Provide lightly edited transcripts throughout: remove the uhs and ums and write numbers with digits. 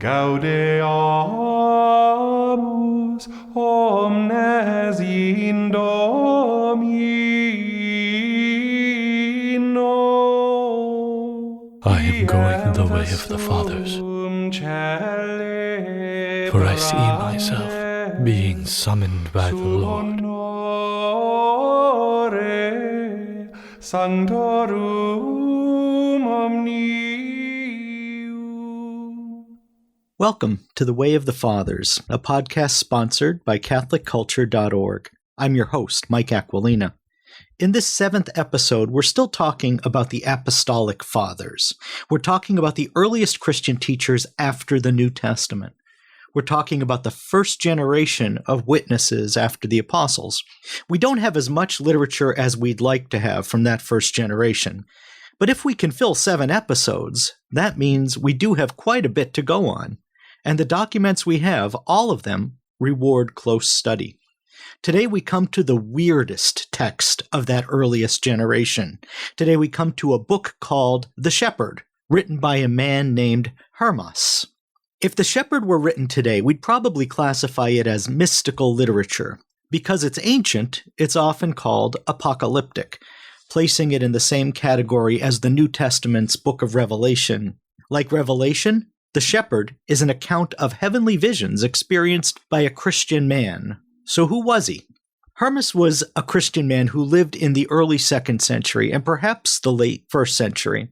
Gaudeamus omnes in Domino. I am going the way of the fathers, for I see myself being summoned by the Lord. Sanctorum omnium. Welcome to The Way of the Fathers, a podcast sponsored by CatholicCulture.org. I'm your host, Mike Aquilina. In this 7th episode, we're still talking about the Apostolic Fathers. We're talking about the earliest Christian teachers after the New Testament. We're talking about the first generation of witnesses after the apostles. We don't have as much literature as we'd like to have from that first generation. But if we can fill 7 episodes, that means we do have quite a bit to go on. And the documents we have, all of them, reward close study. Today we come to the weirdest text of that earliest generation. Today we come to a book called The Shepherd, written by a man named Hermas. If The Shepherd were written today, we'd probably classify it as mystical literature. Because it's ancient, it's often called apocalyptic, placing it in the same category as the New Testament's Book of Revelation. Like Revelation, The Shepherd is an account of heavenly visions experienced by a Christian man. So who was he? Hermas was a Christian man who lived in the early 2nd century and perhaps the late 1st century.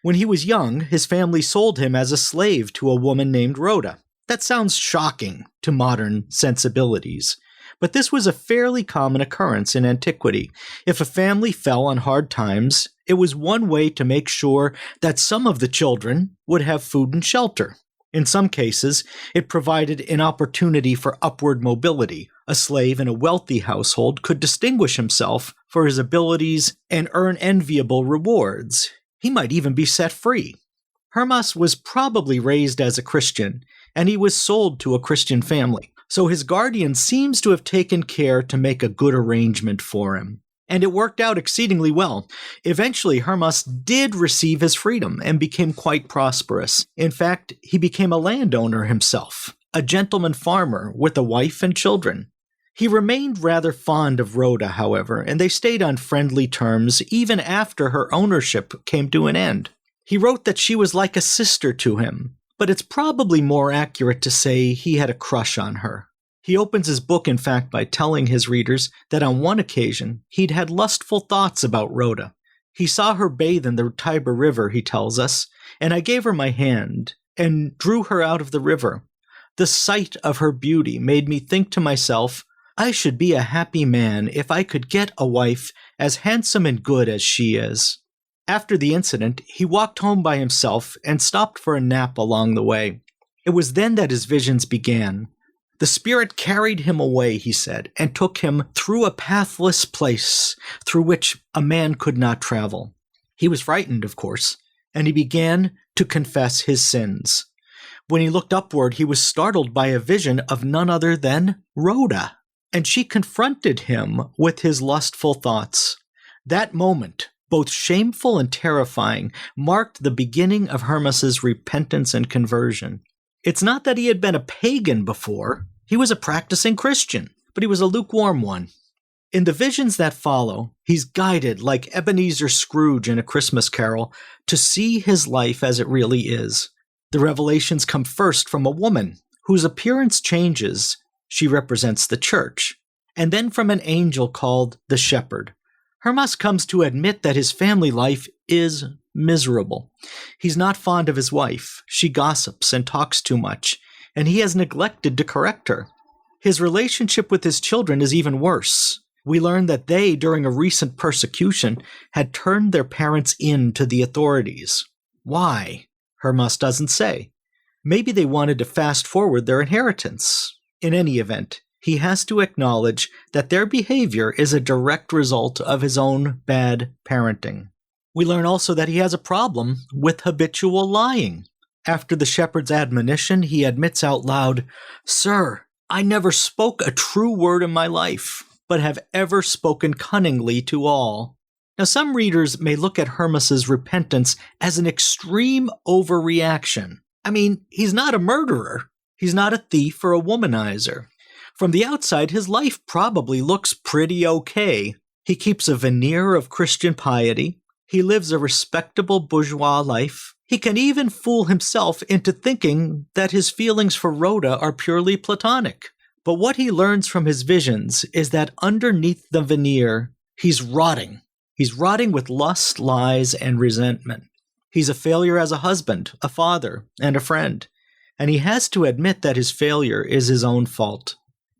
When he was young, his family sold him as a slave to a woman named Rhoda. That sounds shocking to modern sensibilities. But this was a fairly common occurrence in antiquity. If a family fell on hard times, it was one way to make sure that some of the children would have food and shelter. In some cases, it provided an opportunity for upward mobility. A slave in a wealthy household could distinguish himself for his abilities and earn enviable rewards. He might even be set free. Hermas was probably raised as a Christian, and he was sold to a Christian family. So his guardian seems to have taken care to make a good arrangement for him. And it worked out exceedingly well. Eventually, Hermas did receive his freedom and became quite prosperous. In fact, he became a landowner himself, a gentleman farmer with a wife and children. He remained rather fond of Rhoda, however, and they stayed on friendly terms even after her ownership came to an end. He wrote that she was like a sister to him, but it's probably more accurate to say he had a crush on her. He opens his book, in fact, by telling his readers that on one occasion he'd had lustful thoughts about Rhoda. He saw her bathe in the Tiber River, he tells us, and I gave her my hand and drew her out of the river. The sight of her beauty made me think to myself, I should be a happy man if I could get a wife as handsome and good as she is. After the incident, he walked home by himself and stopped for a nap along the way. It was then that his visions began. The Spirit carried him away, he said, and took him through a pathless place through which a man could not travel. He was frightened, of course, and he began to confess his sins. When he looked upward, he was startled by a vision of none other than Rhoda, and she confronted him with his lustful thoughts. That moment, both shameful and terrifying, marked the beginning of Hermas's repentance and conversion. It's not that he had been a pagan before. He was a practicing Christian, but he was a lukewarm one. In the visions that follow, he's guided like Ebenezer Scrooge in A Christmas Carol to see his life as it really is. The revelations come first from a woman whose appearance changes. She represents the church. And then from an angel called the Shepherd. Hermas comes to admit that his family life is miserable. He's not fond of his wife. She gossips and talks too much, and he has neglected to correct her. His relationship with his children is even worse. We learn that they, during a recent persecution, had turned their parents in to the authorities. Why? Hermas doesn't say. Maybe they wanted to fast forward their inheritance. In any event, he has to acknowledge that their behavior is a direct result of his own bad parenting. We learn also that he has a problem with habitual lying. After the shepherd's admonition, he admits out loud, "Sir, I never spoke a true word in my life, but have ever spoken cunningly to all." Now, some readers may look at Hermas's repentance as an extreme overreaction. I mean, he's not a murderer. He's not a thief or a womanizer. From the outside, his life probably looks pretty okay. He keeps a veneer of Christian piety. He lives a respectable bourgeois life. He can even fool himself into thinking that his feelings for Rhoda are purely platonic. But what he learns from his visions is that underneath the veneer, he's rotting. He's rotting with lust, lies, and resentment. He's a failure as a husband, a father, and a friend. And he has to admit that his failure is his own fault.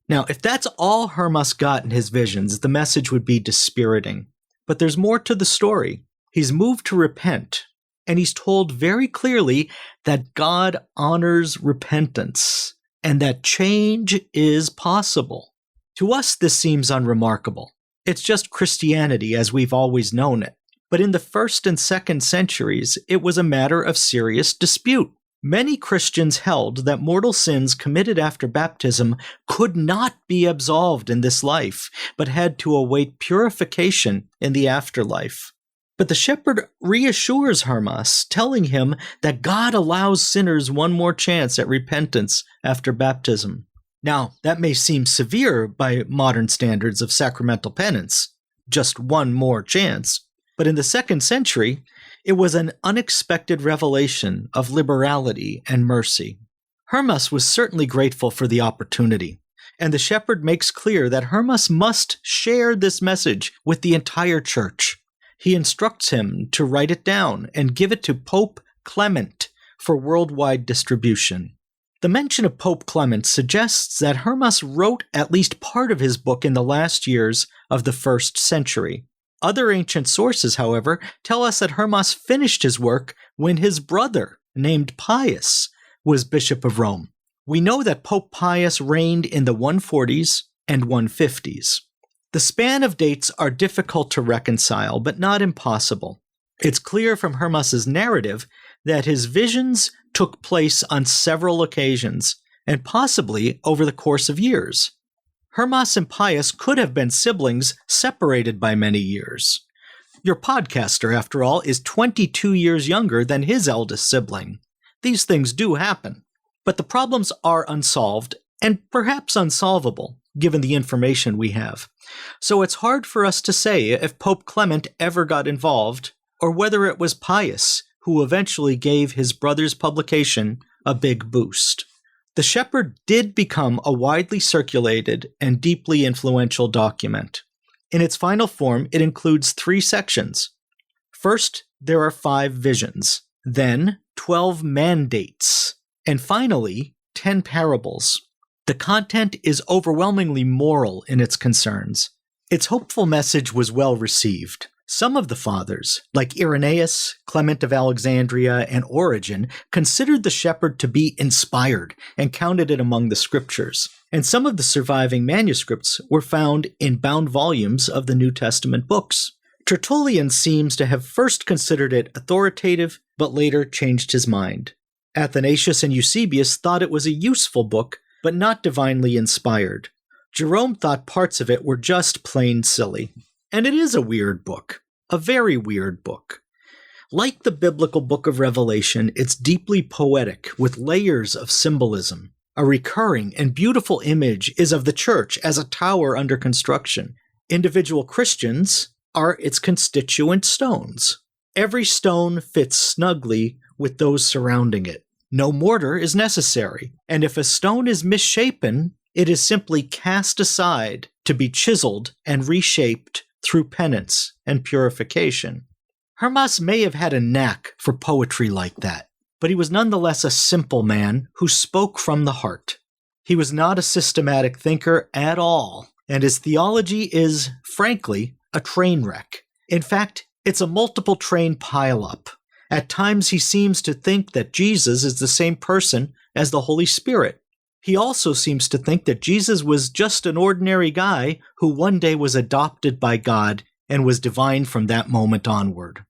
Now, if that's all Hermas got in his visions, the message would be dispiriting. But there's more to the story. He's moved to repent, and he's told very clearly that God honors repentance, and that change is possible. To us, this seems unremarkable. It's just Christianity as we've always known it. But in the 1st and 2nd centuries, it was a matter of serious dispute. Many Christians held that mortal sins committed after baptism could not be absolved in this life, but had to await purification in the afterlife. But the shepherd reassures Hermas, telling him that God allows sinners one more chance at repentance after baptism. Now, that may seem severe by modern standards of sacramental penance, just one more chance. But in the 2nd century, it was an unexpected revelation of liberality and mercy. Hermas was certainly grateful for the opportunity, and the shepherd makes clear that Hermas must share this message with the entire church. He instructs him to write it down and give it to Pope Clement for worldwide distribution. The mention of Pope Clement suggests that Hermas wrote at least part of his book in the last years of the 1st century. Other ancient sources, however, tell us that Hermas finished his work when his brother, named Pius, was Bishop of Rome. We know that Pope Pius reigned in the 140s and 150s. The span of dates are difficult to reconcile, but not impossible. It's clear from Hermas's narrative that his visions took place on several occasions, and possibly over the course of years. Hermas and Pius could have been siblings separated by many years. Your podcaster, after all, is 22 years younger than his eldest sibling. These things do happen, but the problems are unsolved, and perhaps unsolvable, given the information we have. So it's hard for us to say if Pope Clement ever got involved, or whether it was Pius who eventually gave his brother's publication a big boost. The Shepherd did become a widely circulated and deeply influential document. In its final form, it includes 3 sections. First, there are 5 visions, then 12 mandates, and finally, 10 parables. The content is overwhelmingly moral in its concerns. Its hopeful message was well received. Some of the fathers, like Irenaeus, Clement of Alexandria, and Origen, considered the Shepherd to be inspired and counted it among the scriptures. And some of the surviving manuscripts were found in bound volumes of the New Testament books. Tertullian seems to have first considered it authoritative, but later changed his mind. Athanasius and Eusebius thought it was a useful book, but not divinely inspired. Jerome thought parts of it were just plain silly. And it is a weird book, a very weird book. Like the biblical book of Revelation, it's deeply poetic with layers of symbolism. A recurring and beautiful image is of the church as a tower under construction. Individual Christians are its constituent stones. Every stone fits snugly with those surrounding it. No mortar is necessary, and if a stone is misshapen, it is simply cast aside to be chiseled and reshaped through penance and purification. Hermas may have had a knack for poetry like that, but he was nonetheless a simple man who spoke from the heart. He was not a systematic thinker at all, and his theology is, frankly, a train wreck. In fact, it's a multiple train pileup. At times he seems to think that Jesus is the same person as the Holy Spirit. He also seems to think that Jesus was just an ordinary guy who one day was adopted by God and was divine from that moment onward.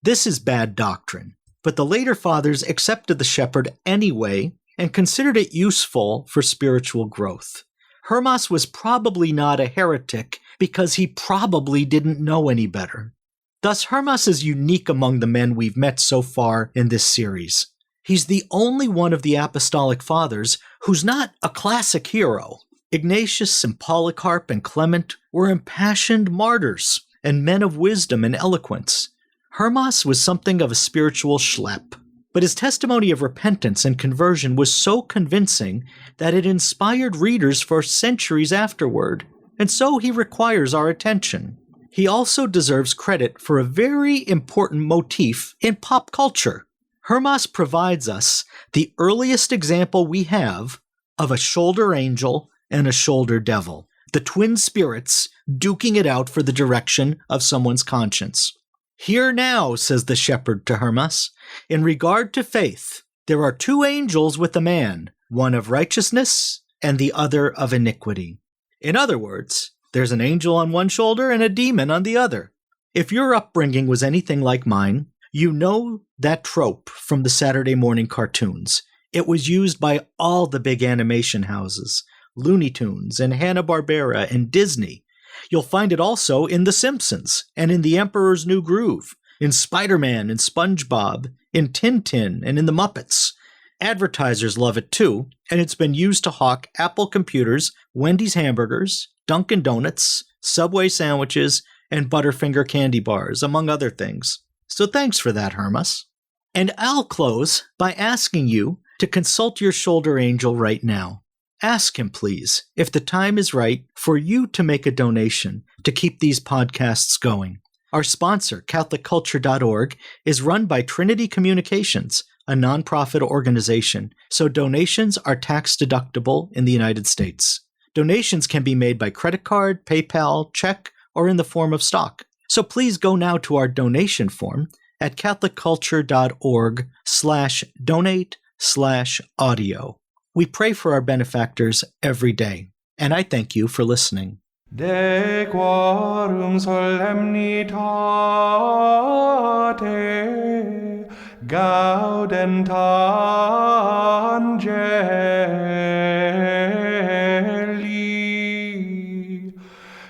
This is bad doctrine, but the later fathers accepted the Shepherd anyway and considered it useful for spiritual growth. Hermas was probably not a heretic because he probably didn't know any better. Thus, Hermas is unique among the men we've met so far in this series. He's the only one of the Apostolic Fathers who's not a classic hero. Ignatius and Polycarp and Clement were impassioned martyrs and men of wisdom and eloquence. Hermas was something of a spiritual schlep, but his testimony of repentance and conversion was so convincing that it inspired readers for centuries afterward, and so he requires our attention. He also deserves credit for a very important motif in pop culture. Hermas provides us the earliest example we have of a shoulder angel and a shoulder devil, the twin spirits duking it out for the direction of someone's conscience. Hear now, says the shepherd to Hermas, in regard to faith, there are two angels with a man, one of righteousness and the other of iniquity. In other words, there's an angel on one shoulder and a demon on the other. If your upbringing was anything like mine, you know that trope from the Saturday morning cartoons. It was used by all the big animation houses, Looney Tunes and Hanna-Barbera and Disney. You'll find it also in The Simpsons and in The Emperor's New Groove, in Spider-Man and SpongeBob, in Tintin and in The Muppets. Advertisers love it too, and it's been used to hawk Apple computers, Wendy's hamburgers, Dunkin' Donuts, Subway sandwiches, and Butterfinger candy bars, among other things. So thanks for that, Hermas. And I'll close by asking you to consult your shoulder angel right now. Ask him, please, if the time is right for you to make a donation to keep these podcasts going. Our sponsor, CatholicCulture.org, is run by Trinity Communications, a nonprofit organization, so donations are tax-deductible in the United States. Donations can be made by credit card, PayPal, check, or in the form of stock. So please go now to our donation form at CatholicCulture.org/donate/audio. We pray for our benefactors every day, and I thank you for listening. De quorum solemnitate gaudent angeli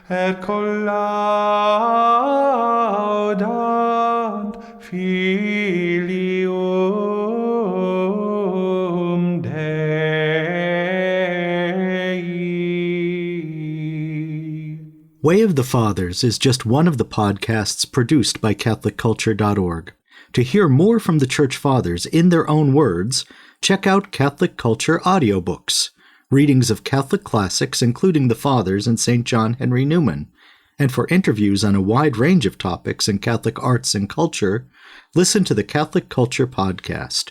et collaudant filium Dei. Way of the Fathers is just one of the podcasts produced by CatholicCulture.org. To hear more from the Church Fathers in their own words, check out Catholic Culture audiobooks, readings of Catholic classics including the Fathers and St. John Henry Newman. And for interviews on a wide range of topics in Catholic arts and culture, listen to the Catholic Culture podcast.